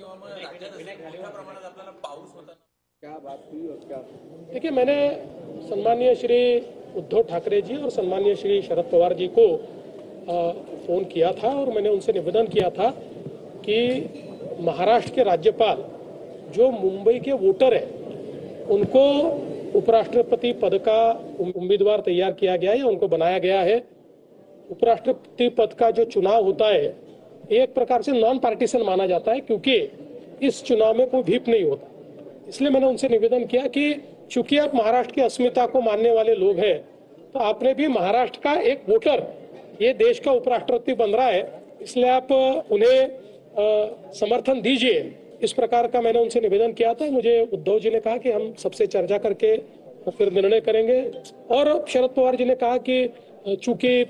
तेव्हा राज्यात मोठ्या प्रमाणात आपल्याला पाऊस होता, क्या बात हुई और क्या? देखिए, मैंने सम्मानीय श्री उद्धव ठाकरे जी और सम्मानीय श्री शरद पवार जी को फ़ोन किया था और मैंने उनसे निवेदन किया था कि महाराष्ट्र के राज्यपाल जो मुंबई के वोटर हैं उनको उपराष्ट्रपति पद का उम्मीदवार तैयार किया गया है या उनको बनाया गया है। उपराष्ट्रपति पद का जो चुनाव होता है एक प्रकार से नॉन पार्टीशन माना जाता है, क्योंकि इस चुनाव में कोई व्हिप नहीं होता। इसलिए मैंने उनसे निवेदन किया कि चूंकि आप महाराष्ट्र की अस्मिता को मानने वाले लोग हैं, तो आपने भी महाराष्ट्र का एक वोटर ये देश का उपराष्ट्रपति बन रहा है, इसलिए आप उन्हें समर्थन दीजिए। इस प्रकार का मैंने उनसे निवेदन किया था। मुझे उद्धव जी ने कहा कि हम सबसे चर्चा करके फिर निर्णय करेंगे, और शरद पवार जी ने कहा कि चूंकि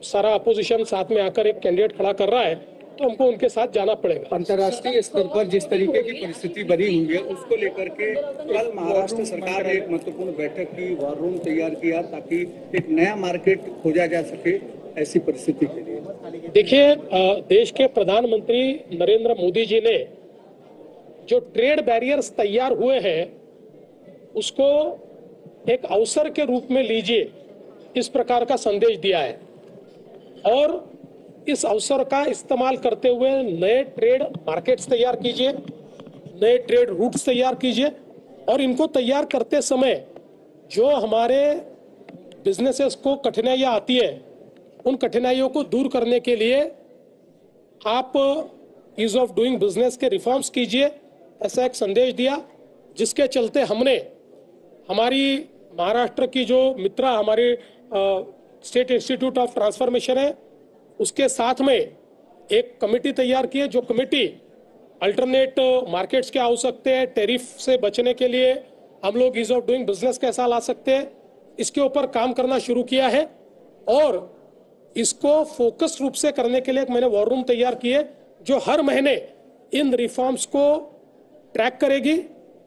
सारा अपोजिशन साथ में आकर एक कैंडिडेट खड़ा कर रहा है तो हमको उनके साथ जाना पड़ेगा। अंतर्राष्ट्रीय स्तर पर जिस तरीके की परिस्थिति बनी हुई है उसको लेकर के कल महाराष्ट्र सरकार ने एक महत्वपूर्ण बैठक की, वॉर रूम तैयार किया ताकि एक नया मार्केट खोजा जा सके ऐसी परिस्थिति के लिए। देखिए, देश के प्रधानमंत्री नरेंद्र मोदी जी ने जो ट्रेड बैरियर्स तैयार हुए हैं उसको एक अवसर के रूप में लीजिए, इस प्रकार का संदेश दिया है, और इस अवसर का इस्तेमाल करते हुए नए ट्रेड मार्केट्स तैयार कीजिए, नए ट्रेड रूट्स तैयार कीजिए, और इनको तैयार करते समय जो हमारे बिजनेसेस को कठिनाइयां आती है उन कठिनाइयों को दूर करने के लिए आप ईज ऑफ डूइंग बिजनेस के रिफॉर्म्स कीजिए, ऐसा एक संदेश दिया, जिसके चलते हमने हमारी महाराष्ट्र की जो मित्रा हमारी स्टेट इंस्टीट्यूट ऑफ ट्रांसफॉर्मेशन है उसके साथ में एक कमेटी तैयार की है, जो कमेटी अल्टरनेट मार्केट्स क्या हो सकते हैं, टैरिफ से बचने के लिए हम लोग ईज ऑफ डूइंग बिजनेस कैसा ला सकते हैं, इसके ऊपर काम करना शुरू किया है। और इसको फोकस रूप से करने के लिए मैंने वॉर रूम तैयार की है, जो हर महीने इन रिफॉर्म्स को ट्रैक करेगी,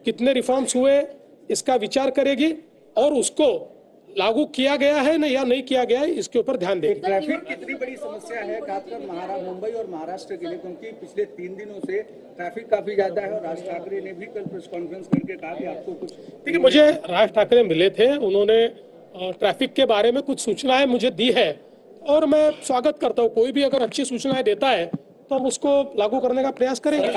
कितने रिफॉर्म्स हुए इसका विचार करेगी और उसको लागू किया गया है ना या नहीं किया गया है इसके ऊपर ध्यान देगी। ट्रैफिक कितनी बड़ी समस्या है खासकर मुंबई और महाराष्ट्र के लिए, क्योंकि पिछले 3 दिनों से ट्रैफिक काफी ज्यादा है और राज ठाकरे ने भी कल प्रेस कॉन्फ्रेंस करके कहा कि आपको कुछ। देखिए, मुझे राज ठाकरे मिले थे, उन्होंने ट्रैफिक के बारे में कुछ सूचनाएं मुझे दी है और मैं स्वागत करता हूँ। कोई भी अगर अच्छी सूचनाएं देता है तो हम उसको लागू करने का प्रयास करेंगे।